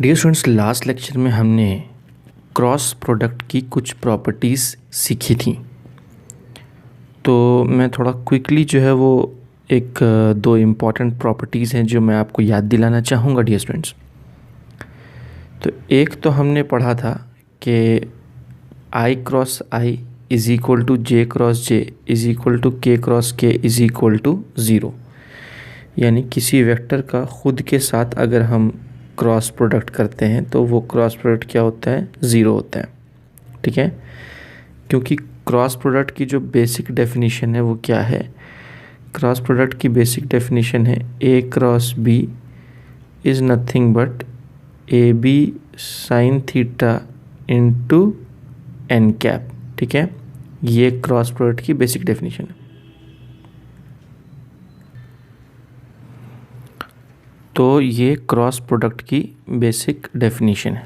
Dear students, last lecture में हमने cross product की कुछ प्रॉपर्टीज़ सीखी थी। तो मैं थोड़ा क्विकली जो है वो दो इम्पॉर्टेंट प्रॉपर्टीज़ हैं जो मैं आपको याद दिलाना चाहूँगा डियर स्टूडेंट्स। तो एक तो हमने पढ़ा था कि I cross I is equal to J cross J is equal to K cross K is equal to zero. यानी किसी वेक्टर का खुद के साथ अगर हम क्रॉस प्रोडक्ट करते हैं तो वो क्रॉस प्रोडक्ट क्या होता है, ज़ीरो होता है। ठीक है, क्योंकि क्रॉस प्रोडक्ट की जो बेसिक डेफिनेशन है वो क्या है, क्रॉस प्रोडक्ट की बेसिक डेफिनेशन है A cross B is nothing but A B sine theta into N cap. ठीक है, ये क्रॉस प्रोडक्ट की बेसिक डेफिनेशन है। तो ये क्रॉस प्रोडक्ट की बेसिक डेफिनेशन है।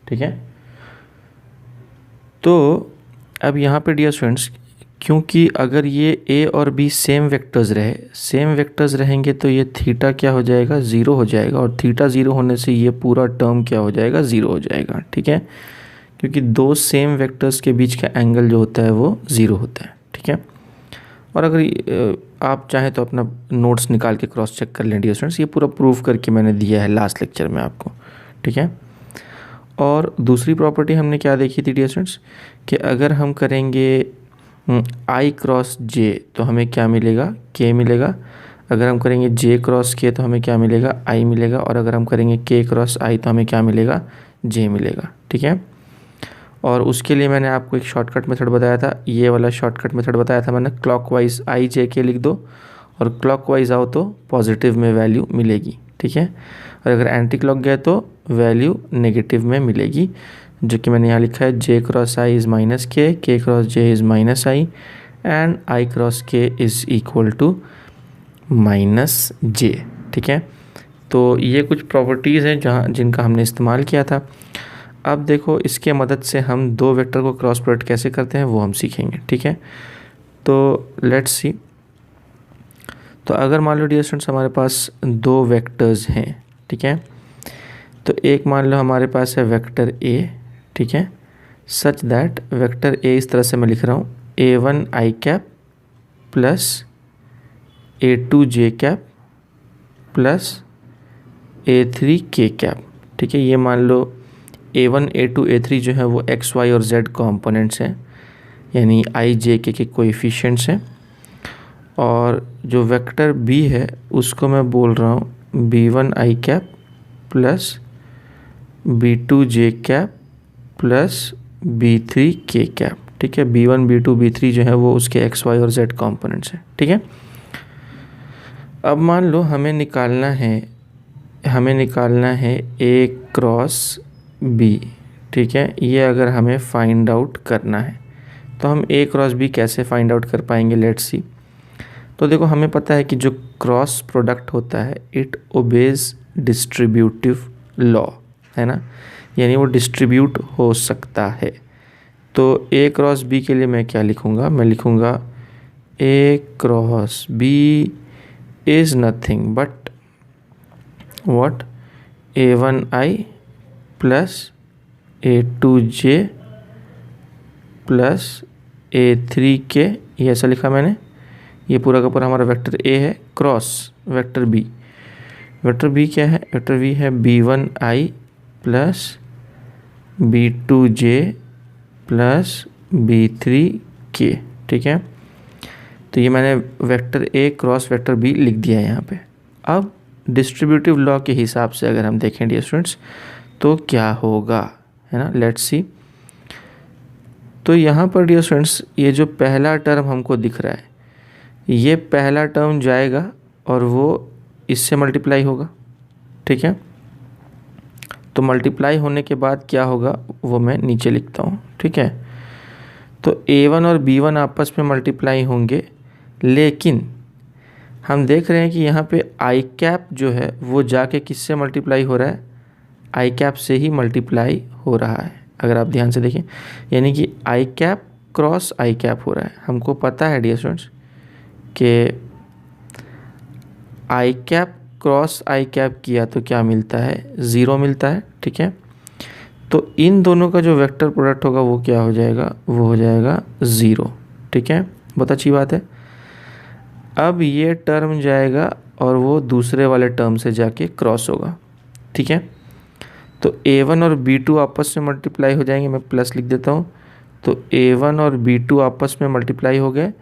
ठीक है, तो अब यहाँ पे डियर स्टूडेंट्स, क्योंकि अगर ये ए और बी सेम वेक्टर्स रहेंगे तो ये थीटा क्या हो जाएगा, ज़ीरो हो जाएगा। और थीटा ज़ीरो होने से ये पूरा टर्म क्या हो जाएगा, ज़ीरो हो जाएगा। ठीक है, क्योंकि दो सेम वेक्टर्स के बीच का एंगल जो होता है वो ज़ीरो होता है। ठीक है, और अगर आप चाहें तो अपना नोट्स निकाल के क्रॉस चेक कर लें डियर स्टूडेंट्स, ये पूरा प्रूफ करके मैंने दिया है लास्ट लेक्चर में आपको। ठीक है, और दूसरी प्रॉपर्टी हमने क्या देखी थी डियर स्टूडेंट्स, कि अगर हम करेंगे आई क्रॉस जे तो हमें क्या मिलेगा, के मिलेगा। अगर हम करेंगे जे क्रॉस के तो हमें क्या मिलेगा, आई मिलेगा। और अगर हम करेंगे के क्रॉस आई तो हमें क्या मिलेगा, जे मिलेगा। ठीक है, और उसके लिए मैंने आपको एक शॉर्टकट मेथड बताया था, ये वाला शॉर्टकट मेथड बताया था मैंने, क्लॉकवाइज आई जे के लिख दो और क्लॉकवाइज आओ तो पॉजिटिव में वैल्यू मिलेगी। ठीक है, और अगर एंटी क्लॉक गए तो वैल्यू नेगेटिव में मिलेगी, जो कि मैंने यहाँ लिखा है जे क्रॉस आई इज़ माइनस के cross J is minus I and I cross K is equal to minus जे। ठीक है, तो ये कुछ प्रॉपर्टीज़ हैं जिनका हमने इस्तेमाल किया था। अब देखो, इसके मदद से हम दो वेक्टर को क्रॉस प्रोडक्ट कैसे करते हैं वो हम सीखेंगे। ठीक है, तो लेट्स सी। तो अगर मान लो डियर स्टूडेंट्स हमारे पास दो वेक्टर्स हैं, ठीक है, तो एक मान लो हमारे पास है वेक्टर ए, ठीक है, सच दैट वेक्टर ए इस तरह से मैं लिख रहा हूँ A1 आई कैप प्लस A2 जे कैप प्लस A3 के कैप। ठीक है, ये मान लो A1 A2 A3 जो है वो एक्स वाई और जेड कॉम्पोनेंट्स हैं, यानी आई जे के कोएफिशिएंट्स हैं। और जो वेक्टर बी है उसको मैं बोल रहा हूँ B1 आई कैप प्लस B2 जे कैप प्लस B3 के कैप। ठीक है, B1 B2 B3 जो है वो उसके एक्स वाई और जेड कॉम्पोनेंट्स हैं। ठीक है, अब मान लो हमें निकालना है A क्रॉस B। ठीक है, ये अगर हमें फाइंड आउट करना है तो हम A क्रॉस B कैसे फाइंड आउट कर पाएंगे, लेट्स सी। तो देखो, हमें पता है कि जो क्रॉस प्रोडक्ट होता है इट ओबेज डिस्ट्रीब्यूटिव लॉ, है ना, यानी वो डिस्ट्रीब्यूट हो सकता है। तो A क्रॉस B के लिए मैं क्या लिखूँगा, मैं लिखूँगा A cross B is nothing but what, A1 I plus A2 J plus A3 के, ये ऐसा लिखा मैंने। ये पूरा का पूरा हमारा वेक्टर A है cross vector B। Vector B क्या है, वेक्टर B है B1 आई प्लस B2 जे प्लस B3 के। ठीक है, तो ये मैंने vector A cross vector B लिख दिया है यहाँ पे। अब डिस्ट्रीब्यूटिव लॉ के हिसाब से अगर हम देखें डियर स्टूडेंट्स तो क्या होगा, है ना, लेट्स सी। तो यहाँ पर डियर स्टूडेंट्स ये जो पहला टर्म हमको दिख रहा है, ये पहला टर्म जाएगा और वो इससे मल्टीप्लाई होगा। ठीक है, तो मल्टीप्लाई होने के बाद क्या होगा वो मैं नीचे लिखता हूँ। ठीक है, तो A1 और B1 आपस में मल्टीप्लाई होंगे, लेकिन हम देख रहे हैं कि यहाँ पे आई कैप जो है वो जाके किससे मल्टीप्लाई हो रहा है, आई कैप से ही मल्टीप्लाई हो रहा है। अगर आप ध्यान से देखें, यानी कि आई कैप क्रॉस आई कैप हो रहा है। हमको पता है डियर स्टूडेंट्स कि आई कैप क्रॉस आई कैप किया तो क्या मिलता है, 0 मिलता है। ठीक है, तो इन दोनों का जो वेक्टर प्रोडक्ट होगा वो क्या हो जाएगा, वो हो जाएगा 0। ठीक है, बहुत अच्छी बात है। अब ये टर्म जाएगा और वो दूसरे वाले टर्म से जाके क्रॉस होगा। ठीक है, तो A1 और B2 आपस में मल्टीप्लाई हो जाएंगे, मैं प्लस लिख देता हूँ। तो A1 और B2 आपस में मल्टीप्लाई हो गए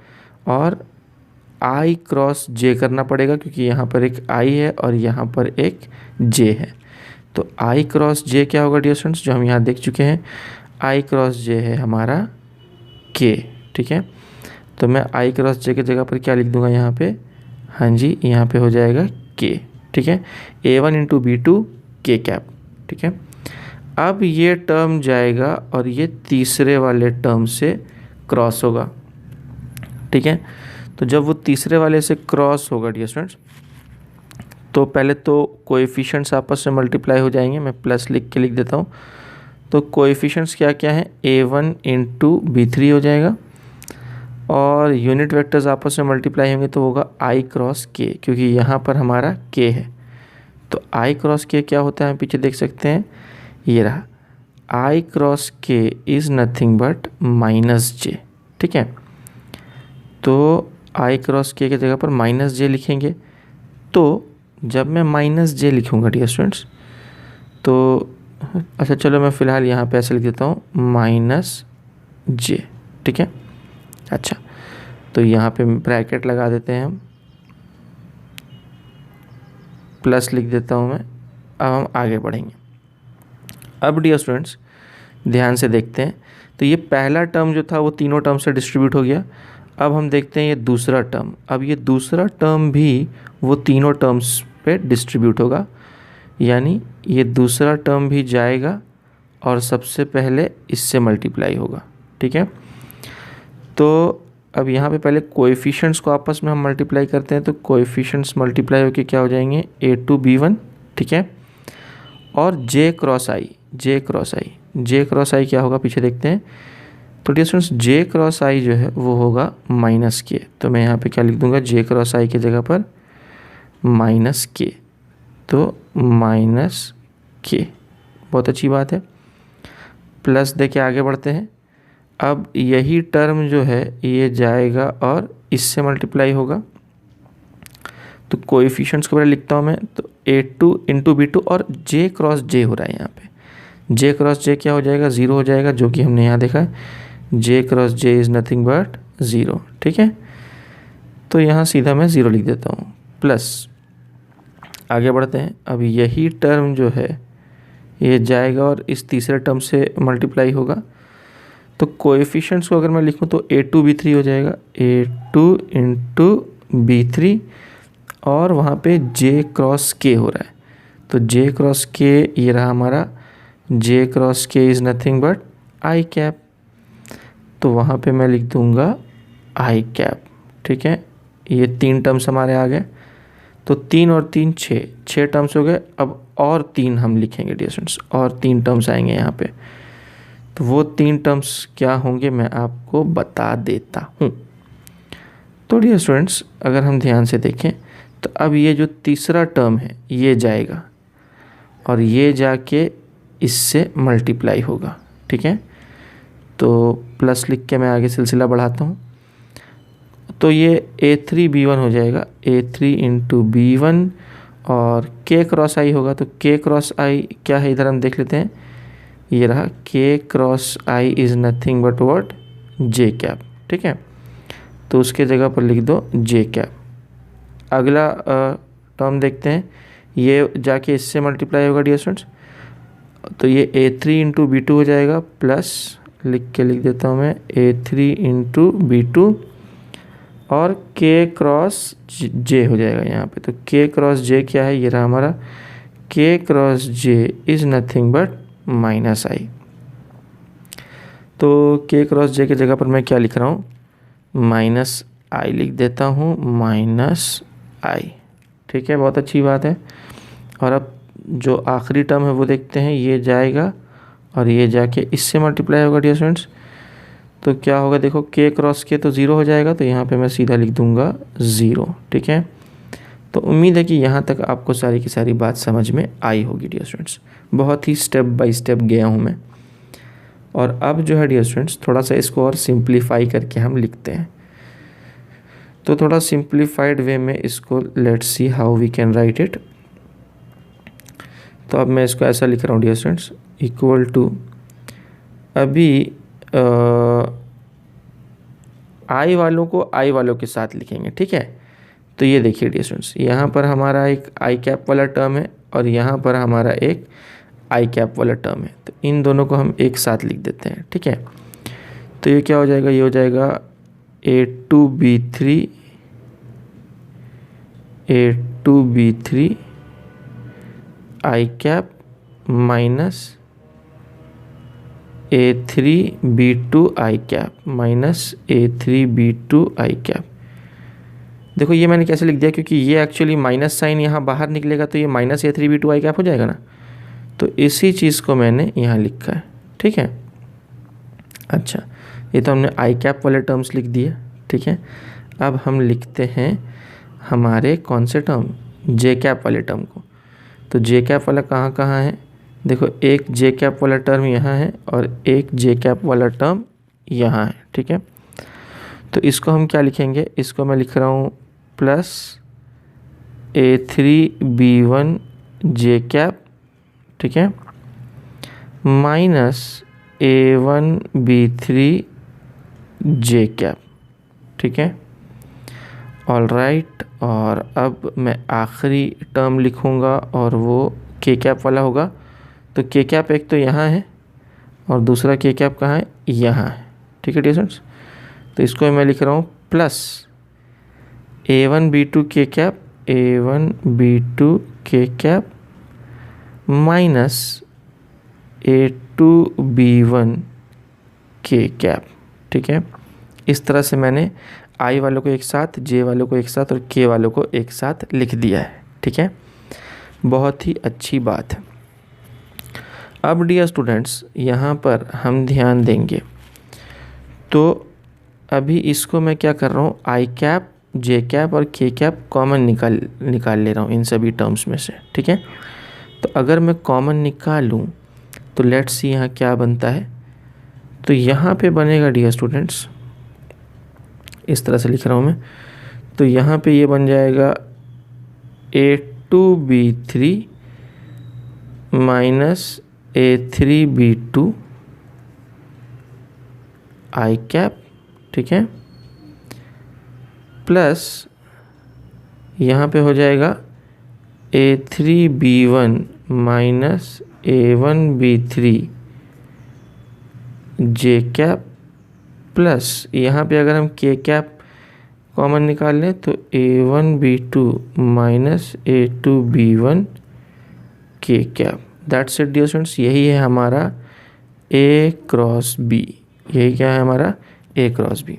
और I क्रॉस J करना पड़ेगा, क्योंकि यहाँ पर एक I है और यहाँ पर एक J है। तो I क्रॉस J क्या होगा डियर स्टूडेंट्स, जो हम यहाँ देख चुके हैं, I क्रॉस J है हमारा K। ठीक है, तो मैं I क्रॉस J की जगह पर क्या लिख दूंगा यहाँ पे, हाँ जी, यहाँ पे हो जाएगा K। ठीक है, A1 into B2 K cap. ठीक है, अब ये टर्म जाएगा और ये तीसरे वाले टर्म से क्रॉस होगा। ठीक है, तो जब वो तीसरे वाले से क्रॉस होगा डियर स्टूडेंट्स, तो पहले तो कोएफिशिएंट्स आपस में मल्टीप्लाई हो जाएंगे, मैं प्लस लिख के लिख देता हूँ। तो कोएफिशिएंट्स क्या क्या है, A1 इंटू B3 हो जाएगा और यूनिट वेक्टर्स आपस में मल्टीप्लाई होंगे तो होगा I क्रॉस K, क्योंकि यहाँ पर हमारा K है। तो I क्रॉस K क्या होता है, पीछे देख सकते हैं, ये रहा I cross K is nothing but -J। ठीक है, तो I क्रॉस K की जगह पर -J लिखेंगे। तो जब मैं -J लिखूँगा डियर स्टूडेंट्स, तो अच्छा चलो मैं फ़िलहाल यहाँ पे ऐसे लिख देता हूँ -J। ठीक है, अच्छा तो यहाँ पे ब्रैकेट लगा देते हैं हम, प्लस लिख देता हूँ मैं। अब हम आगे बढ़ेंगे। अब डियर स्टूडेंट्स ध्यान से देखते हैं, तो ये पहला टर्म जो था वो तीनों टर्म से डिस्ट्रीब्यूट हो गया। अब हम देखते हैं ये दूसरा टर्म, अब ये दूसरा टर्म भी वो तीनों टर्म्स पे डिस्ट्रीब्यूट होगा, यानी ये दूसरा टर्म भी जाएगा और सबसे पहले इससे मल्टीप्लाई होगा। ठीक है, तो अब यहाँ पे पहले कोएफिशिएंट्स को आपस में हम मल्टीप्लाई करते हैं, तो कोएफिशिएंट्स मल्टीप्लाई होके क्या हो जाएंगे, A2 B1। ठीक है, और J क्रॉस I क्या होगा, पीछे देखते हैं। तो dear students J cross I जो है वो होगा -K। तो मैं यहाँ पे क्या लिख दूंगा, J क्रॉस I की जगह पर -K, तो -K, बहुत अच्छी बात है। प्लस दे के आगे बढ़ते हैं। अब यही टर्म जो है ये जाएगा और इससे मल्टीप्लाई होगा, तो कोएफिशिएंट्स को पहले लिखता हूँ मैं। तो A2 इंटू B2 और J क्रॉस J हो रहा है यहाँ पे, J क्रॉस J क्या हो जाएगा, 0 हो जाएगा, जो कि हमने यहाँ देखा है, J cross J is nothing but 0। ठीक है, तो यहाँ सीधा मैं 0 लिख देता हूँ, प्लस आगे बढ़ते हैं। अब यही टर्म जो है ये जाएगा और इस तीसरे टर्म से मल्टीप्लाई होगा, तो कोएफिशिएंट्स को अगर मैं लिखूँ तो A2 B3 हो जाएगा, A2 इंटू B3 और वहाँ पे J क्रॉस K हो रहा है, तो J क्रॉस K ये रहा हमारा, J cross K is nothing but I cap, तो वहाँ पे मैं लिख दूँगा I कैप। ठीक है, ये 3 टर्म्स हमारे आ गए, तो 3 और 3 6 टर्म्स हो गए। अब और 3 हम लिखेंगे डियर स्टूडेंट्स, और 3 टर्म्स आएंगे यहाँ पे, तो वो 3 टर्म्स क्या होंगे मैं आपको बता देता हूँ। तो डियर स्टूडेंट्स अगर हम ध्यान से देखें, तो अब ये जो तीसरा टर्म है ये जाएगा और ये जाके इससे मल्टीप्लाई होगा। ठीक है, तो प्लस लिख के मैं आगे सिलसिला बढ़ाता हूँ, तो ये A3 B1 हो जाएगा, A3 इंटू B1 और K क्रॉस I होगा, तो K क्रॉस I क्या है इधर हम देख लेते हैं, ये रहा K cross I is nothing but what, J cap. ठीक है, तो उसके जगह पर लिख दो J कैप। अगला टर्म देखते हैं, ये जाके इससे मल्टीप्लाई होगा डियर स्टूडेंट्स, तो ये A3 इंटू B2 हो जाएगा, प्लस लिख के लिख देता हूँ मैं A3 इंटू B2 और K क्रॉस J हो जाएगा यहाँ पे, तो K क्रॉस J क्या है, ये रहा हमारा K cross J is nothing but -I। तो K क्रॉस J की जगह पर मैं क्या लिख रहा हूँ, -I लिख देता हूँ, -I। ठीक है, बहुत अच्छी बात है। और अब जो आखिरी टर्म है वो देखते हैं, ये जाएगा और ये जाके इससे मल्टीप्लाई होगा डियर स्टूडेंट्स, तो क्या होगा देखो, K क्रॉस K तो 0 हो जाएगा, तो यहाँ पे मैं सीधा लिख दूंगा 0। ठीक है, तो उम्मीद है कि यहाँ तक आपको सारी की सारी बात समझ में आई होगी डियर स्टूडेंट्स। बहुत ही स्टेप बाय स्टेप गया हूँ मैं। और अब जो है डियर स्टूडेंट्स थोड़ा सा इसको और सिंप्लीफाई करके हम लिखते हैं। तो थोड़ा सिंप्लीफाइड वे में इसको let's see how we can write it. तो अब मैं इसको ऐसा लिख रहा हूँ डियर स्टूडेंट्स, इक्वल टू, अभी आई वालों को आई वालों के साथ लिखेंगे, ठीक है। तो ये देखिए डियर स्टूडेंट्स, यहाँ पर हमारा एक आई कैप वाला टर्म है और यहाँ पर हमारा एक आई कैप वाला टर्म है। तो इन दोनों को हम एक साथ लिख देते हैं, ठीक है। तो ये क्या हो जाएगा, ये हो जाएगा A2B3 आई कैप माइनस A3B2 आई कैप माइनस A3B2 आई कैप। देखो ये मैंने कैसे लिख दिया, क्योंकि ये एक्चुअली माइनस साइन यहाँ बाहर निकलेगा तो ये माइनस A3B2 आई कैप हो जाएगा ना। तो इसी चीज़ को मैंने यहाँ लिखा है, ठीक है। अच्छा, ये तो हमने आई कैप वाले टर्म्स लिख दिए, ठीक है। अब हम लिखते हैं हमारे कौन से टर्म, जे कैप वाले टर्म को। तो जे कैप वाला कहाँ कहाँ है, देखो एक जे कैप वाला टर्म यहाँ है और एक जे कैप वाला टर्म यहाँ है, ठीक है। तो इसको हम क्या लिखेंगे, इसको मैं लिख रहा हूँ प्लस A3B1 जे कैप, ठीक है, माइनस A1B3 जे कैप, ठीक है। All right. और अब मैं आखिरी टर्म लिखूँगा और वो के कैप वाला होगा। तो के कैप एक तो यहाँ है और दूसरा के कैप कहाँ है, यहाँ है, ठीक है डियर स्टूडेंट्स। तो इसको मैं लिख रहा हूँ प्लस A1B2 के कैप, A1B2 के कैप माइनस A2B1 के कैप, ठीक है। इस तरह से मैंने आई वालों को एक साथ, जे वालों को एक साथ और के वालों को एक साथ लिख दिया है, ठीक है। बहुत ही अच्छी बात है। अब डियर स्टूडेंट्स यहाँ पर हम ध्यान देंगे, तो अभी इसको मैं क्या कर रहा हूँ, आई कैप, जे कैप और के कैप कॉमन निकाल ले रहा हूँ इन सभी टर्म्स में से, ठीक है। तो अगर मैं कॉमन निकालूँ तो लेट्स सी यहाँ क्या बनता है। तो यहाँ पे बनेगा डियर स्टूडेंट्स, इस तरह से लिख रहा हूँ मैं। तो यहाँ पे ये बन जाएगा A2B3 माइनस A3B2 आई कैप, ठीक है, प्लस यहाँ पे हो जाएगा A3B1 माइनस A1B3 जे कैप, प्लस यहाँ पे अगर हम के कैप कॉमन निकाल लें तो A1B2 माइनस A2B1 के cap. That's it dear students, यही है हमारा A क्रॉस B। यही क्या है हमारा A क्रॉस B।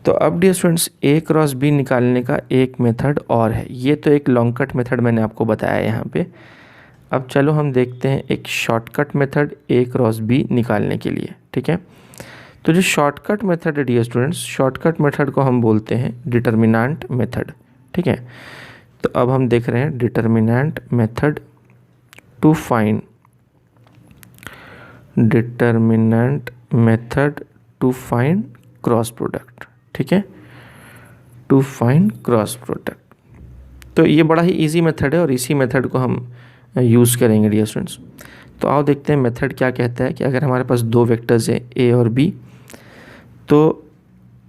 तो अब dear students A cross B निकालने का एक मेथड और है। ये तो एक लॉन्ग कट मेथड मैंने आपको बताया यहाँ पे। अब चलो हम देखते हैं एक shortcut method A cross B निकालने के लिए, ठीक है। तो जो शॉर्टकट मेथड है डियर स्टूडेंट्स, शॉर्टकट मेथड को हम बोलते हैं डिटर्मिनेंट मेथड, ठीक है। तो अब हम देख रहे हैं determinant method to find, determinant method to find cross product, ठीक है, टू फाइंड क्रॉस प्रोडक्ट। तो ये बड़ा ही इजी मेथड है और इसी मेथड को हम यूज़ करेंगे डियर स्टूडेंट्स। तो आओ देखते हैं मेथड क्या कहता है कि अगर हमारे पास दो वेक्टर्स हैं A और B, तो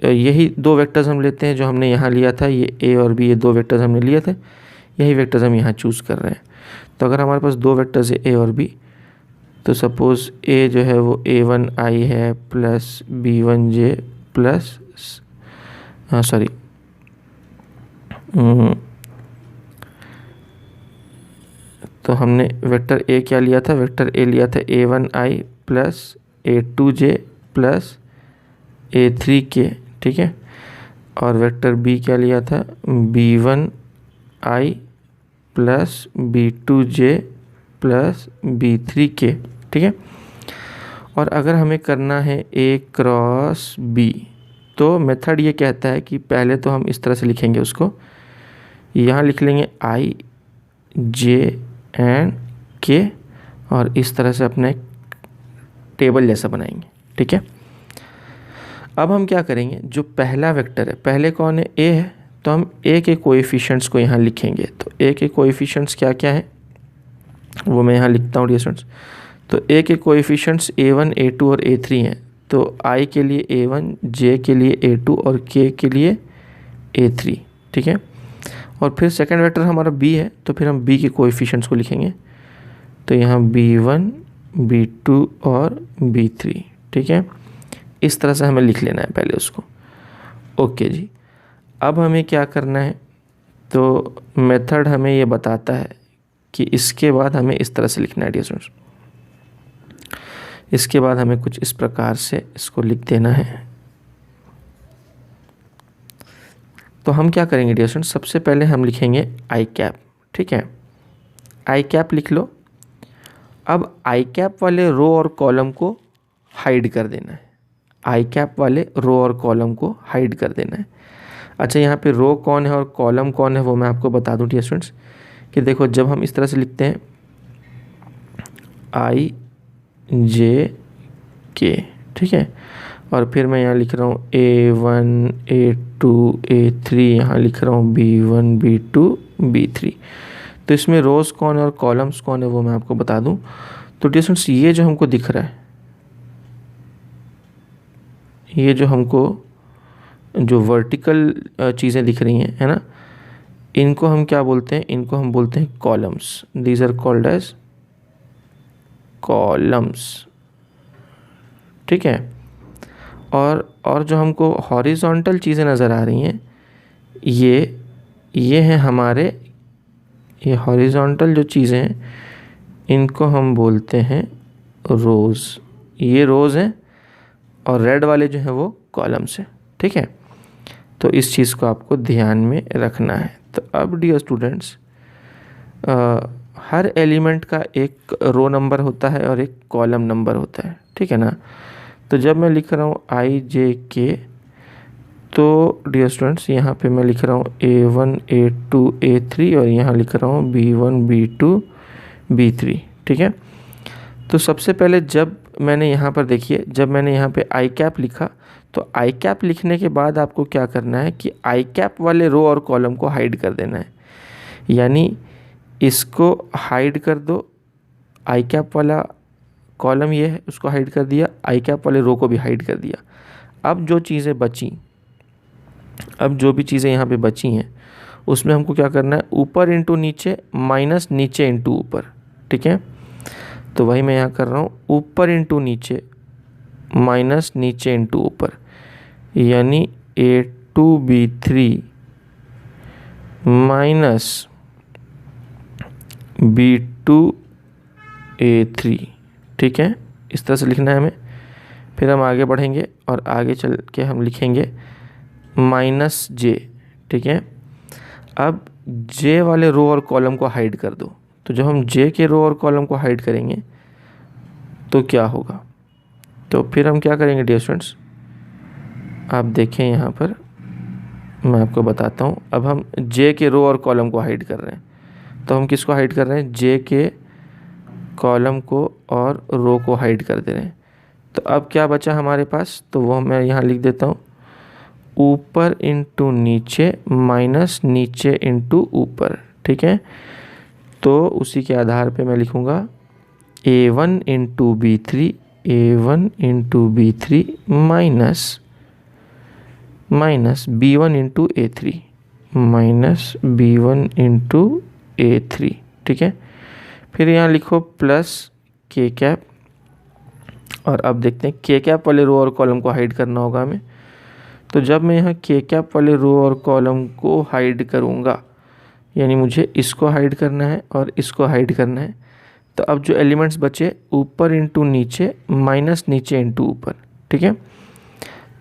यही दो वेक्टर्स हम लेते हैं जो हमने यहाँ लिया था, ये A और B, ये दो वेक्टर्स हमने लिए थे, यही वेक्टर्स हम यहाँ चूज़ कर रहे हैं। तो अगर हमारे पास दो वेक्टर्स है A और B, तो सपोज़ A जो है वो A1I है प्लस B1J प्लस तो हमने वेक्टर A क्या लिया था, वेक्टर A लिया था A1I plus A2J plus A3K, ठीक है। और वेक्टर B क्या लिया था, B1I plus B2J plus B3K, ठीक है। और अगर हमें करना है A क्रॉस B, तो मेथड ये कहता है कि पहले तो हम इस तरह से लिखेंगे उसको यहाँ लिख लेंगे आई जे एंड के, और इस तरह से अपने टेबल जैसा बनाएंगे। ठीक है, अब हम क्या करेंगे, जो पहला वेक्टर है, पहले कौन है, ए है, तो हम ए के कोएफिशिएंट्स को यहाँ लिखेंगे। तो ए के कोएफिशिएंट्स क्या क्या है वो मैं यहाँ लिखता हूँ डियर स्टूडेंट्स। तो ए के कोएफिशिएंट्स A1 A2 और A3 हैं। तो आई के लिए A1, जे के लिए A2 और के के लिए A3। ठीक है, और फिर सेकंड वेक्टर हमारा बी है, तो फिर हम बी के कोएफिशिएंट्स को लिखेंगे। तो यहाँ B1 B2 और B3। ठीक है, इस तरह से हमें लिख लेना है पहले उसको। ओके जी, अब हमें क्या करना है, तो मेथड हमें ये बताता है कि इसके बाद हमें इस तरह से लिखना है डियर स्टूडेंट्स। इसके बाद हमें कुछ इस प्रकार से इसको लिख देना है। तो हम क्या करेंगे डियर स्टूडेंट्स, सबसे पहले हम लिखेंगे आई कैप। ठीक है, आई कैप लिख लो। अब आई कैप वाले रो और कॉलम को हाइड कर देना है। आई कैप वाले रो और कॉलम को हाइड कर देना है। अच्छा, यहाँ पे रो कौन है और कॉलम कौन है वो मैं आपको बता दूँ डियर स्टूडेंट्स, कि देखो जब हम इस तरह से लिखते हैं आई जे के, ठीक है, और फिर मैं यहाँ लिख रहा हूँ A1 A2 A3, यहाँ लिख रहा हूँ B1 B2 B3। तो इसमें रोज़ कौन है और कॉलम्स कौन है वो मैं आपको बता दूँ। तो डियर स्टूडेंट्स, ये जो हमको दिख रहा है, ये जो हमको जो वर्टिकल चीज़ें दिख रही हैं, है ना, इनको हम क्या बोलते हैं, इनको हम बोलते हैं columns. These are called as columns. ठीक है, और जो हमको हॉरिजॉन्टल चीज़ें नज़र आ रही हैं, ये हैं हमारे, ये हॉरिजॉन्टल जो चीज़ें हैं इनको हम बोलते हैं रोज़। ये रोज़ हैं और रेड वाले जो हैं वो कॉलम्स हैं। ठीक है, तो इस चीज़ को आपको ध्यान में रखना है। तो अब डियर स्टूडेंट्स, हर एलिमेंट का एक रो नंबर होता है और एक कॉलम नंबर होता है। ठीक है ना, तो जब मैं लिख रहा हूँ आई जे के, तो डियर स्टूडेंट्स यहाँ पे मैं लिख रहा हूँ A1 A2 A3 और यहाँ लिख रहा हूँ B1 B2 B3। ठीक है, तो सबसे पहले जब मैंने यहाँ पर देखिए, जब मैंने यहाँ पे आई कैप लिखा, तो आई कैप लिखने के बाद आपको क्या करना है कि आई कैप वाले रो और कॉलम को हाइड कर देना है। यानी इसको हाइड कर दो, आई कैप वाला कॉलम ये है उसको हाइड कर दिया, आई कैप वाले रो को भी हाइड कर दिया। अब जो चीज़ें बची, अब जो भी चीज़ें यहाँ पे बची हैं उसमें हमको क्या करना है, ऊपर इंटू नीचे माइनस नीचे इंटू ऊपर। ठीक है, तो वही मैं यहाँ कर रहा हूँ, ऊपर इंटू नीचे माइनस नीचे इंटू ऊपर, यानी A2 B3 minus B2 A3। ठीक है, इस तरह से लिखना है हमें। फिर हम आगे बढ़ेंगे और आगे चल के हम लिखेंगे माइनस जे। ठीक है, अब जे वाले रो और कॉलम को हाइड कर दो। तो जब हम जे के रो और कॉलम को हाइड करेंगे तो क्या होगा, तो फिर हम क्या करेंगे डियर स्टूडेंट्स, आप देखें यहाँ पर मैं आपको बताता हूँ। अब हम जे के रो और कॉलम को हाइड कर रहे हैं, तो हम किसको हाइड कर रहे हैं, जे के कॉलम को और रो को हाइड कर दे रहे हैं। तो अब क्या बचा हमारे पास, तो वो मैं यहाँ लिख देता हूँ, ऊपर इंटू नीचे माइनस नीचे इंटू ऊपर। ठीक है, तो उसी के आधार पे मैं लिखूँगा A1 into B3 A1 into B3 minus B1 into A3 minus B1 into A3। ठीक है, फिर यहाँ लिखो प्लस के कैप, और अब देखते हैं के कैप वाले रो और कॉलम को हाइड करना होगा हमें। तो जब मैं यहाँ के कैप वाले रो और कॉलम को हाइड करूँगा, यानी मुझे इसको हाइड करना है और इसको हाइड करना है, तो अब जो एलिमेंट्स बचे ऊपर इंटू नीचे माइनस नीचे इंटू ऊपर। ठीक है,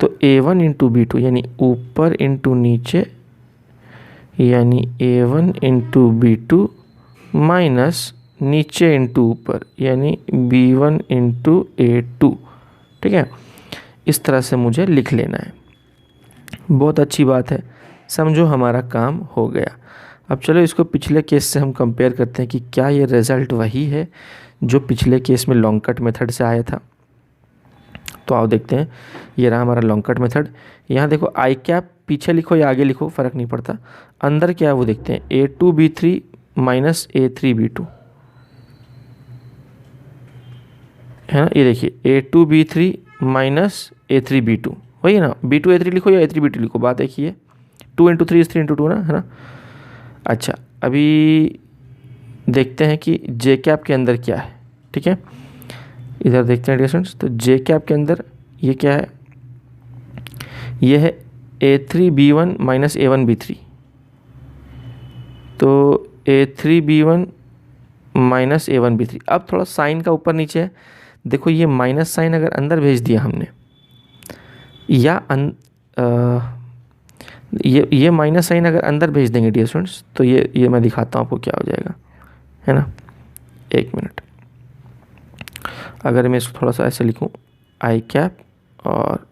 तो A1 इंटू B2 यानी ऊपर इंटू नीचे, यानी A1 इंटू B2 माइनस नीचे इंटू ऊपर, यानी B1 इंटू A2। ठीक है, इस तरह से मुझे लिख लेना है। बहुत अच्छी बात है, समझो हमारा काम हो गया। अब चलो इसको पिछले केस से हम कंपेयर करते हैं कि क्या ये रिज़ल्ट वही है जो पिछले केस में लॉन्ग कट मेथड से आया था। तो आओ देखते हैं। ये रहा हमारा लॉन्ग कट मेथड। यहाँ देखो आई कैप पीछे लिखो या आगे लिखो फ़र्क नहीं पड़ता, अंदर क्या है वो देखते हैं। A2B3 माइनस A3B2 है ना, ये देखिए A2B3 माइनस A3B2 वही है ना। B2A3 लिखो या A3B2 लिखो, बात एक ही है। 2 इंटू 3 3 इंटू 2 ना, है ना। अच्छा, अभी देखते हैं कि जे कैप के अंदर क्या है। ठीक है, इधर देखते हैं डियर स्टूडेंट्स। तो जे कैप के अंदर ये क्या है, ये है A3B1 माइनस A1B3। तो A3B1 माइनस A1B3। अब थोड़ा साइन का ऊपर नीचे है, देखो ये माइनस साइन अगर अंदर भेज दिया हमने या ये माइनस साइन अगर अंदर भेज देंगे डियर स्टूडेंट्स, तो ये मैं दिखाता हूँ आपको क्या हो जाएगा, है ना। एक मिनट, अगर मैं इसको थोड़ा सा ऐसे लिखूँ, आई कैप और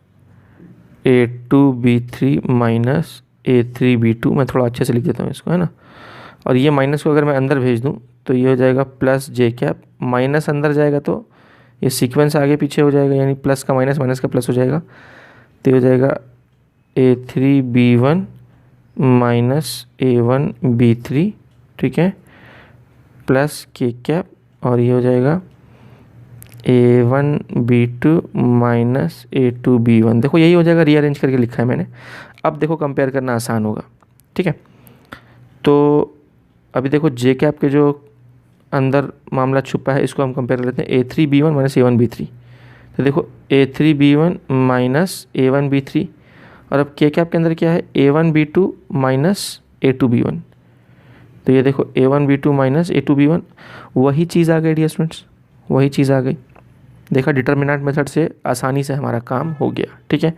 A2B3 माइनस A3B2, मैं थोड़ा अच्छे से लिख देता हूँ इसको, है ना। और ये माइनस को अगर मैं अंदर भेज दूँ तो ये हो जाएगा प्लस जे कैप, माइनस अंदर जाएगा तो ये सीक्वेंस आगे पीछे हो जाएगा, यानी प्लस का माइनस, माइनस का प्लस हो जाएगा। तो ये हो जाएगा A3B1 माइनस A1B3, ठीक है, प्लस के कैप, और ये हो जाएगा A1B2 माइनस A2B1। देखो यही हो जाएगा, रीअरेंज करके लिखा है मैंने। अब देखो कंपेयर करना आसान होगा, ठीक है। तो अभी देखो जे कैप के जो अंदर मामला छुपा है इसको हम कंपेयर कर लेते हैं। A3B1 minus A1B3। तो देखो A3B1 माइनस A1B3, और अब के कैप के अंदर क्या है, A1B2 माइनस A2B1। तो ये देखो A1B2 माइनस A2B1, वही चीज़ आ गई डियर स्टूडेंट्स, वही चीज़ आ गई। देखा, डिटर्मिनेंट मेथड से आसानी से हमारा काम हो गया, ठीक है।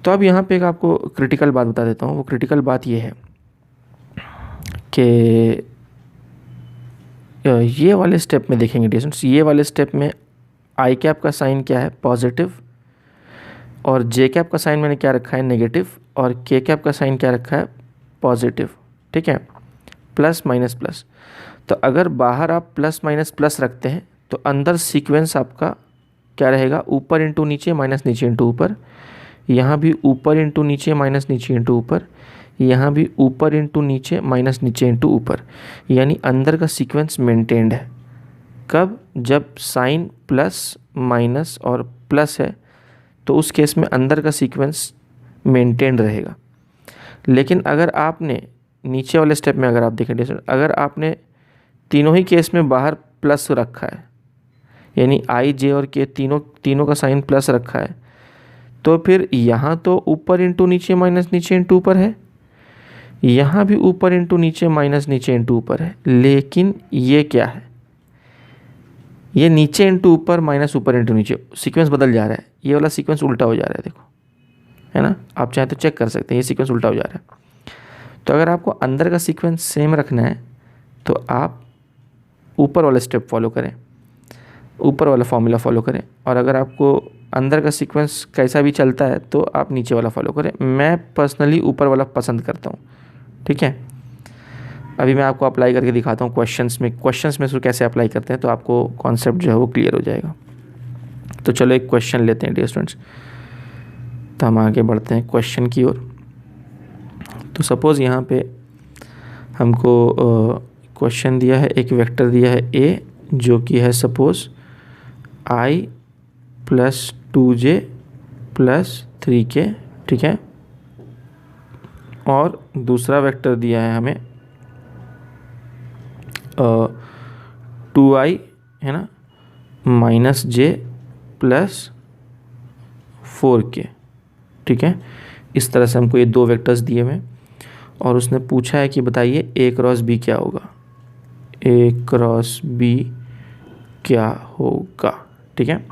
तो अब यहाँ पे एक आपको क्रिटिकल बात बता देता हूँ। वो क्रिटिकल बात ये है कि ये वाले स्टेप में देखेंगे डियर स्टूडेंट्स, ये वाले स्टेप में आई कैप का साइन क्या है, पॉजिटिव, और जे कैप का साइन मैंने क्या रखा है, नेगेटिव, और के कैप का साइन क्या रखा है, पॉजिटिव, ठीक है, प्लस माइनस प्लस। तो अगर बाहर आप प्लस माइनस प्लस रखते हैं तो अंदर सीक्वेंस आपका क्या रहेगा, ऊपर इंटू नीचे माइनस नीचे इंटू ऊपर। यहाँ भी ऊपर इंटू नीचे माइनस नीचे इंटू ऊपर, यहाँ भी ऊपर इंटू नीचे माइनस नीचे इंटू ऊपर, यानी अंदर का सीक्वेंस मेंटेन्ड है। कब, जब साइन प्लस माइनस और प्लस है तो उस केस में अंदर का सीक्वेंस मेंटेन्ड रहेगा। लेकिन अगर आपने नीचे वाले स्टेप में अगर आप देखें, अगर आपने तीनों ही केस में बाहर प्लस रखा है, यानी आई जे और के तीनों का साइन प्लस रखा है, तो फिर यहाँ तो ऊपर इंटू नीचे माइनस नीचे इंटू ऊपर है, यहाँ भी ऊपर इंटू नीचे माइनस नीचे इंटू ऊपर है। लेकिन ये क्या है, ये नीचे इंटू ऊपर माइनस ऊपर इंटू नीचे, सीक्वेंस बदल जा रहा है। ये वाला सीक्वेंस उल्टा हो जा रहा है, देखो, है ना। आप चाहे तो चेक कर सकते हैं, ये सीक्वेंस उल्टा हो जा रहा है। तो अगर आपको अंदर का सीक्वेंस सेम रखना है तो आप ऊपर वाला स्टेप फॉलो करें, ऊपर वाला फॉर्मूला फॉलो करें। और अगर आपको अंदर का सीक्वेंस कैसा भी चलता है तो आप नीचे वाला फॉलो करें। मैं पर्सनली ऊपर वाला पसंद करता हूँ, ठीक है। अभी मैं आपको अप्लाई करके दिखाता हूँ क्वेश्चंस में इसको कैसे अप्लाई करते हैं, तो आपको कॉन्सेप्ट जो है वो क्लियर हो जाएगा। तो चलो एक क्वेश्चन लेते हैं डियर स्टूडेंट्स। तो हम आगे बढ़ते हैं क्वेश्चन की ओर। तो सपोज़ यहाँ पे हमको क्वेश्चन दिया है, एक वेक्टर दिया है ए, जो कि है सपोज़ आई प्लस 2j प्लस 3k, ठीक है। और दूसरा वेक्टर दिया है हमें 2i, है ना, माइनस j प्लस 4k, ठीक है। इस तरह से हमको ये दो वेक्टर्स दिए हुए, और उसने पूछा है कि बताइए a क्रॉस b क्या होगा, a क्रॉस b क्या होगा, ठीक है।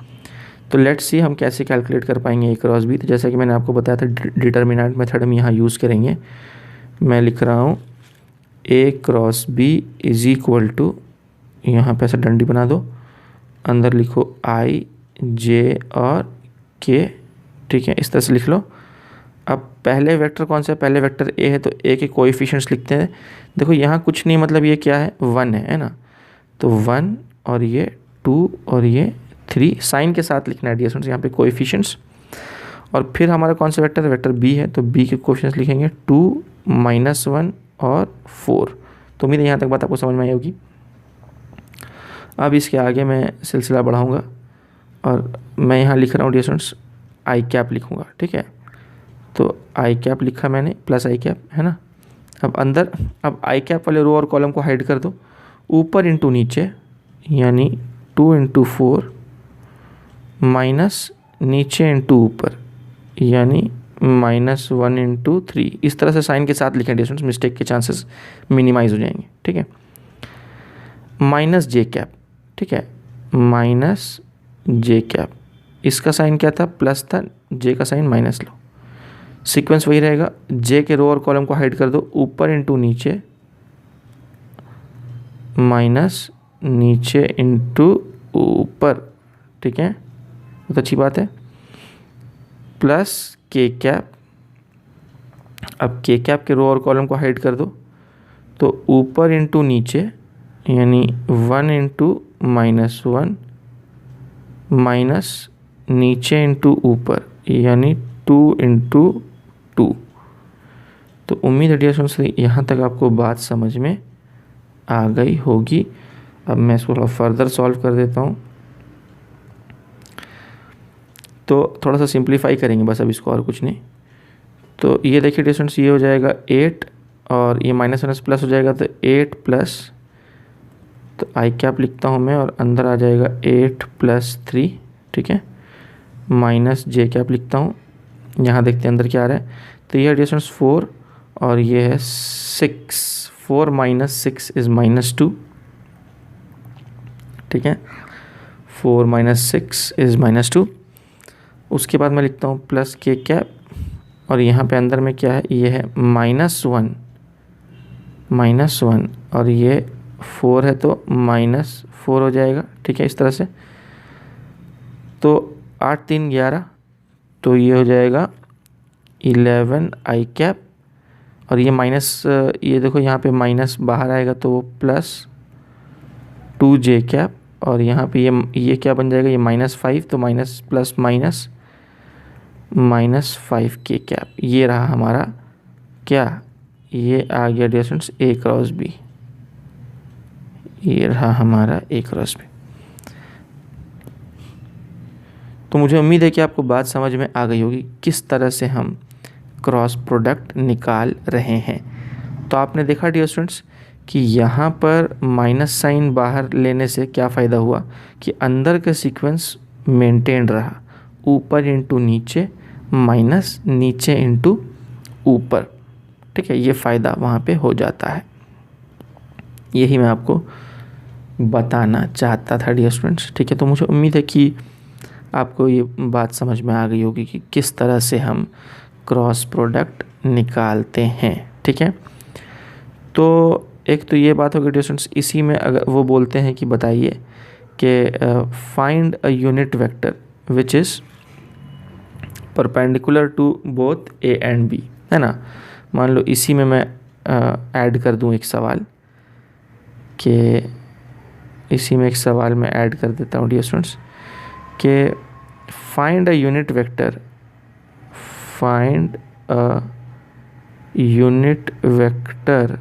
तो लेट्स सी हम कैसे कैलकुलेट कर पाएंगे a क्रॉस b। तो जैसा कि मैंने आपको बताया था, डिटर्मिनेंट मेथड हम यहाँ यूज़ करेंगे। मैं लिख रहा हूँ a cross b is equal to, यहाँ पे ऐसा डंडी बना दो, अंदर लिखो i j और k, ठीक है, इस तरह से लिख लो। अब पहले वेक्टर कौन सा है, पहले वेक्टर ए है तो ए के कोएफिशिएंट्स लिखते हैं। देखो यहाँ कुछ नहीं, मतलब ये क्या है, 1 है ना, तो 1 और ये 2 और ये 3 साइन के साथ लिखना है डियर स्टूडेंट्स यहाँ पे कोएफिशिएंट्स। और फिर हमारा कौन सा वेक्टर है, वेक्टर बी है, तो बी के कोएफिशिएंट्स लिखेंगे 2 -1 और 4। तो उम्मीद है यहाँ तक बात आपको समझ में आई होगी। अब इसके आगे मैं सिलसिला बढ़ाऊँगा और मैं यहाँ लिख रहा हूँ डियर स्टूडेंट्स आई कैप लिखूँगा, ठीक है। तो आई कैप लिखा मैंने, प्लस आई कैप है ना। अब अंदर, अब आई कैप वाले रो और कॉलम को हाइड कर दो, ऊपर इंटू नीचे यानी 2 × 4 माइनस नीचे इंटू ऊपर यानी -1 × 3। इस तरह से साइन के साथ लिखें डियर स्टूडेंट्स, मिस्टेक के चांसेस मिनिमाइज हो जाएंगे, ठीक है। माइनस जे कैप, ठीक है, माइनस जे कैप, इसका साइन क्या था, प्लस था, जे का साइन माइनस लो। सीक्वेंस वही रहेगा, जे के रो और कॉलम को हाइड कर दो, ऊपर इंटू नीचे माइनस नीचे इंटू ऊपर, ठीक है, बहुत अच्छी बात है, प्लस के कैप। अब के कैप के रो और कॉलम को हाइड कर दो, तो ऊपर इंटू नीचे यानी 1 × -1 माइनस नीचे इंटू ऊपर यानी 2 × 2। तो उम्मीद है डियर स्टूडेंट्स यहाँ तक आपको बात समझ में आ गई होगी। अब मैं इसको थोड़ा फर्दर सॉल्व कर देता हूँ, तो थोड़ा सा सिंप्लीफाई करेंगे बस अब इसको, और कुछ नहीं। तो ये देखिए डियर स्टूडेंट्स, ये हो जाएगा 8 और ये -1 प्लस हो जाएगा, तो 8 प्लस, तो आई कैप लिखता हूँ मैं और अंदर आ जाएगा 8 + 3, ठीक है, माइनस जे कैप लिखता हूँ। यहाँ देखते हैं अंदर क्या आ रहा है, तो ये डियर स्टूडेंट्स 4 और ये है 6, 4 - 6 इज़ -2, ठीक है, 4 - 6 इज़ -2। उसके बाद मैं लिखता हूँ प्लस के कैप और यहाँ पे अंदर में क्या है, ये है -1 और ये 4 है तो -4 हो जाएगा, ठीक है, इस तरह से। तो 8 × 3 = 11, तो ये हो जाएगा 11 आई कैप और ये माइनस, ये देखो यहाँ पे माइनस बाहर आएगा तो वो +2 जे कैप और यहाँ पे ये क्या बन जाएगा, ये -5, तो माइनस प्लस माइनस -5 के कैप। ये रहा हमारा क्या, ये आ गया डियर स्टूडेंट्स A × B, ये रहा हमारा A × B। तो मुझे उम्मीद है कि आपको बात समझ में आ गई होगी किस तरह से हम क्रॉस प्रोडक्ट निकाल रहे हैं। तो आपने देखा डियर स्टूडेंट्स कि यहाँ पर माइनस साइन बाहर लेने से क्या फ़ायदा हुआ कि अंदर का सीक्वेंस मेंटेन रहा, ऊपर इंटू नीचे माइनस नीचे इंटू ऊपर, ठीक है, ये फ़ायदा वहाँ पे हो जाता है। यही मैं आपको बताना चाहता था डियर स्टूडेंट्स, ठीक है। तो मुझे उम्मीद है कि आपको ये बात समझ में आ गई होगी कि किस तरह से हम क्रॉस प्रोडक्ट निकालते हैं, ठीक है। तो एक तो ये बात होगी डियर स्टूडेंट्स, इसी में अगर वो बोलते हैं कि बताइए कि find a unit vector which is perpendicular to both A and B, है ना। मान लो इसी में मैं ऐड कर दूं एक सवाल, कि इसी में एक सवाल मैं ऐड कर देता हूँ डियर स्टूडेंट्स कि find a unit vector, find a unit vector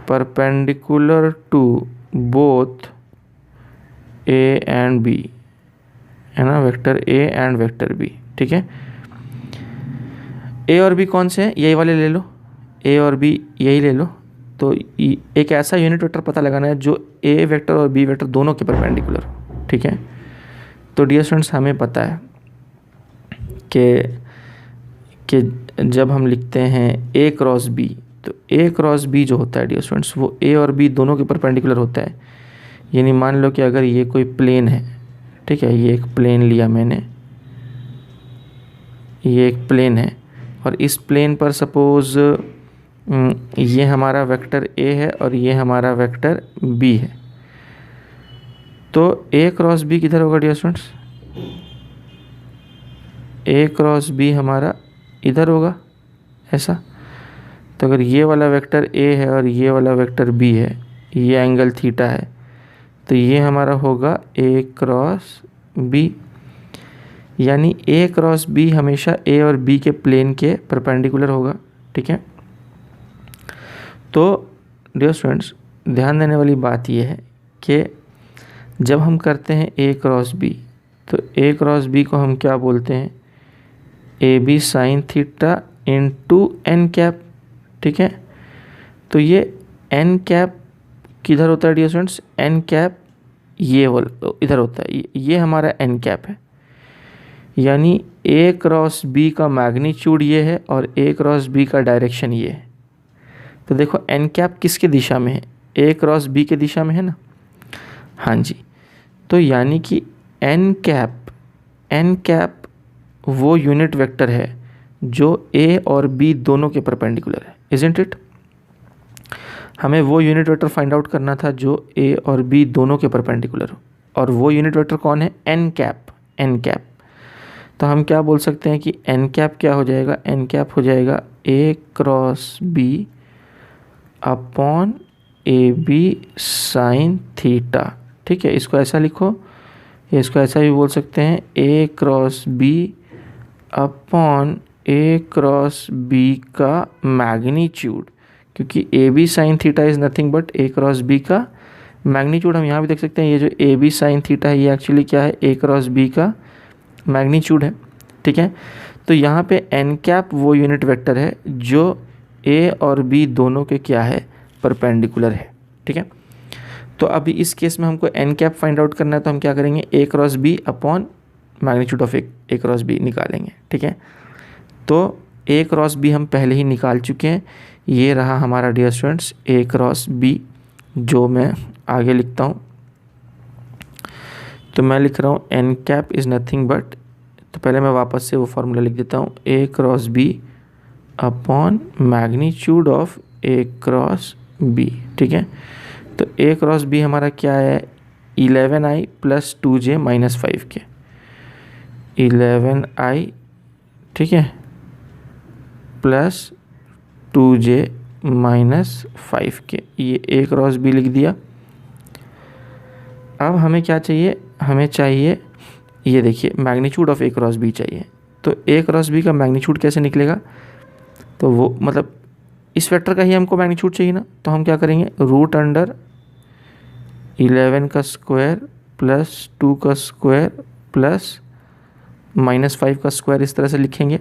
perpendicular to both A and B, है ना, vector A and vector B, ठीक है। A और B कौन से हैं, यही वाले ले लो, A और B यही ले लो। तो एक ऐसा यूनिट वेक्टर पता लगाना है जो A वेक्टर और B वेक्टर दोनों के परपेंडिकुलर, ठीक है। तो डियर स्टूडेंट्स हमें पता है कि जब हम लिखते हैं A × B, तो A × B जो होता है डियर स्टूडेंट्स वो A और B दोनों के परपेंडिकुलर होता है। यानी मान लो कि अगर ये कोई प्लेन है, ठीक है, ये एक प्लेन लिया मैंने, ये एक प्लेन है और इस प्लेन पर सपोज़ ये हमारा वेक्टर A है और ये हमारा वेक्टर B है, तो A × B किधर होगा डियर स्टूडेंट्स, A × B हमारा इधर होगा ऐसा। तो अगर ये वाला वेक्टर ए है और ये वाला वेक्टर बी है, ये एंगल थीटा है, तो ये हमारा होगा ए क्रॉस बी, यानी ए क्रॉस बी हमेशा ए और बी के प्लेन के परपेंडिकुलर होगा। ठीक है, तो डियर स्टूडेंट्स ध्यान देने वाली बात यह है कि जब हम करते हैं ए क्रॉस बी, तो ए क्रॉस बी को हम क्या बोलते हैं, A B sine theta into N cap. ठीक है, तो ये एन कैप किधर होता है डियर स्टूडेंट्स, एन कैप ये वाला इधर होता है, ये हमारा एन कैप है, यानी ए क्रॉस बी का मैग्नीट्यूड ये है और ए क्रॉस बी का डायरेक्शन ये है। तो देखो एन कैप किसके दिशा में है, ए क्रॉस बी के दिशा में है ना। हाँ जी, तो यानी कि एन कैप वो यूनिट वेक्टर है जो ए और बी दोनों के परपेंडिकुलर है, इजंट इट। हमें वो यूनिट वेक्टर फाइंड आउट करना था जो ए और बी दोनों के परपेंडिकुलर हो, और वो यूनिट वेक्टर कौन है, एन कैप। तो हम क्या बोल सकते हैं कि एन कैप क्या हो जाएगा, एन कैप हो जाएगा A cross B upon A B sine theta. ठीक है, इसको ऐसा लिखो, या इसको ऐसा भी बोल सकते हैं A cross B upon A cross B का मैग्नीट्यूड, क्योंकि A B sine theta is nothing but A cross B का मैग्नीट्यूड। हम यहाँ भी देख सकते हैं ये जो ए बी साइन थीटा है ये एक्चुअली क्या है, ए क्रॉस बी का मैग्नीट्यूड है। ठीक है, तो यहाँ पे एन कैप वो यूनिट वेक्टर है जो ए और बी दोनों के क्या है, परपेंडिकुलर है। ठीक है, तो अभी इस केस में हमको एन कैप फाइंड आउट करना है, तो हम क्या करेंगे, A cross B upon magnitude of A cross B निकालेंगे। ठीक है, तो ए क्रॉस बी हम पहले ही निकाल चुके हैं, ये रहा हमारा डियर स्टूडेंट्स ए क्रॉस बी, जो मैं आगे लिखता हूँ। तो मैं लिख रहा हूँ n cap is nothing but, तो पहले मैं वापस से वो फार्मूला लिख देता हूँ, A cross B upon magnitude of A cross B. ठीक है, तो ए क्रॉस बी हमारा क्या है, 11i plus 2j minus 5k, 11i ठीक है प्लस 2j माइनस 5k, ये ए क्रॉस बी लिख दिया। अब हमें क्या चाहिए, हमें चाहिए ये देखिए magnitude of A cross B चाहिए। तो ए क्रॉस बी का मैग्नीट्यूड कैसे निकलेगा, तो वो मतलब इस वेक्टर का ही हमको मैग्नीट्यूड चाहिए ना, तो हम क्या करेंगे, रूट अंडर 11 का स्क्वायर प्लस 2 का स्क्वायर प्लस माइनस 5 का स्क्वायर, इस तरह से लिखेंगे।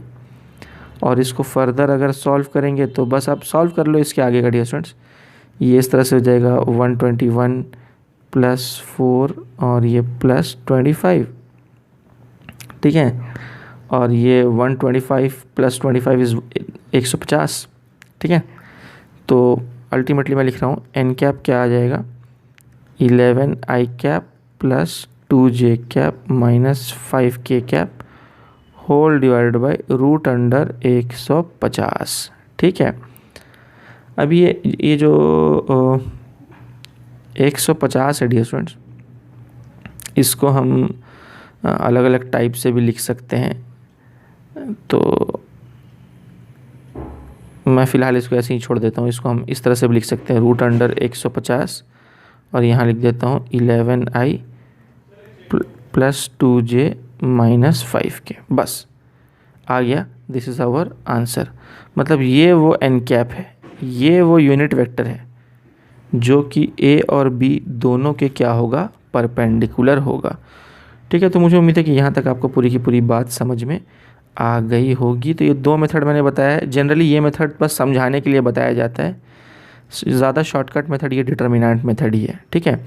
और इसको फर्दर अगर सॉल्व करेंगे तो बस आप सॉल्व कर लो इसके आगे का डियर स्टूडेंट्स, ये इस तरह से हो जाएगा 121 प्लस 4 और ये प्लस 25। ठीक है, और ये 125 प्लस 25 इज़ 150। ठीक है, तो अल्टीमेटली मैं लिख रहा हूँ एन कैप क्या आ जाएगा, 11i cap plus 2j cap minus 5k cap whole divided by root under 150। ठीक है, अब ये जो 150 है डियर स्टूडेंट्स, इसको हम अलग अलग टाइप से भी लिख सकते हैं, तो मैं फ़िलहाल इसको ऐसे ही छोड़ देता हूँ। इसको हम इस तरह से भी लिख सकते हैं, रूट अंडर 150 और यहाँ लिख देता हूँ 11i plus 2j minus 5k, बस आ गया। This is our answer. मतलब ये वो एन कैप है, ये वो यूनिट वेक्टर है जो कि ए और बी दोनों के क्या होगा, परपेंडिकुलर होगा। ठीक है, तो मुझे उम्मीद है कि यहाँ तक आपको पूरी की पूरी बात समझ में आ गई होगी। तो ये दो मेथड मैंने बताया है, जनरली ये मेथड बस समझाने के लिए बताया जाता है, ज़्यादा शॉर्टकट मेथड ये डिटर्मिनेंट मेथड ही है। ठीक है,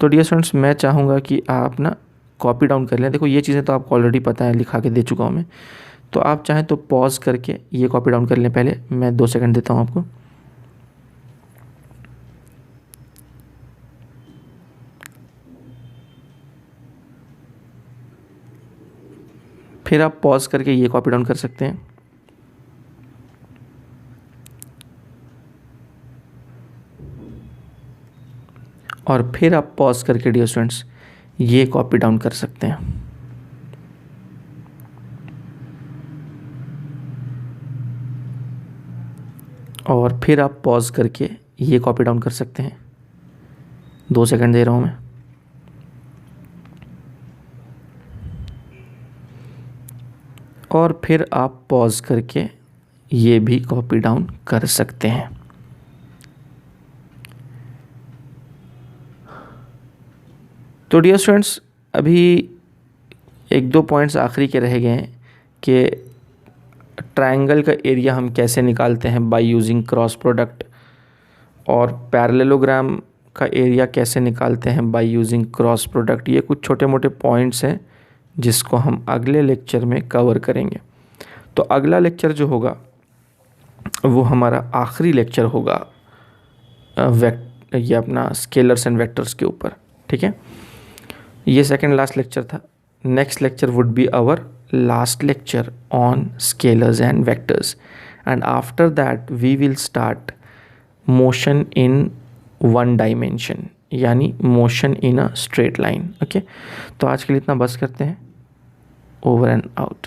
तो डियर स्टूडेंट्स मैं चाहूँगा कि आप ना कॉपी डाउन कर लें। देखो ये चीज़ें तो आपको ऑलरेडी पता है, लिखा के दे चुका हूँ मैं, तो आप चाहें तो पॉज करके ये कॉपी डाउन कर लें। पहले मैं 2 सेकंड देता हूँ आपको। फिर आप पॉज करके ये कॉपी डाउन कर सकते हैं। और फिर आप पॉज करके डियर स्टूडेंट्स ये कॉपी डाउन कर सकते हैं। और फिर आप पॉज करके ये कॉपी डाउन कर सकते हैं। 2 सेकंड दे रहा हूँ मैं। और फिर आप पॉज करके ये भी कॉपी डाउन कर सकते हैं। तो डियर स्टूडेंट्स, अभी 1-2 पॉइंट्स आखिरी के रह गए हैं कि ट्रायंगल का एरिया हम कैसे निकालते हैं बाय यूजिंग क्रॉस प्रोडक्ट, और पैरेललोग्राम का एरिया कैसे निकालते हैं बाय यूजिंग क्रॉस प्रोडक्ट। ये कुछ छोटे मोटे पॉइंट्स हैं जिसको हम अगले लेक्चर में कवर करेंगे। तो अगला लेक्चर जो होगा वो हमारा आखिरी लेक्चर होगा ये अपना स्केलर्स एंड वेक्टर्स के ऊपर, ठीक है। ये सेकंड लास्ट लेक्चर था। Next lecture would be our last lecture on scalars and vectors, and after that we will start motion in one dimension, यानी motion in a straight line। Okay, तो आज के लिए इतना बस करते हैं। Over and out.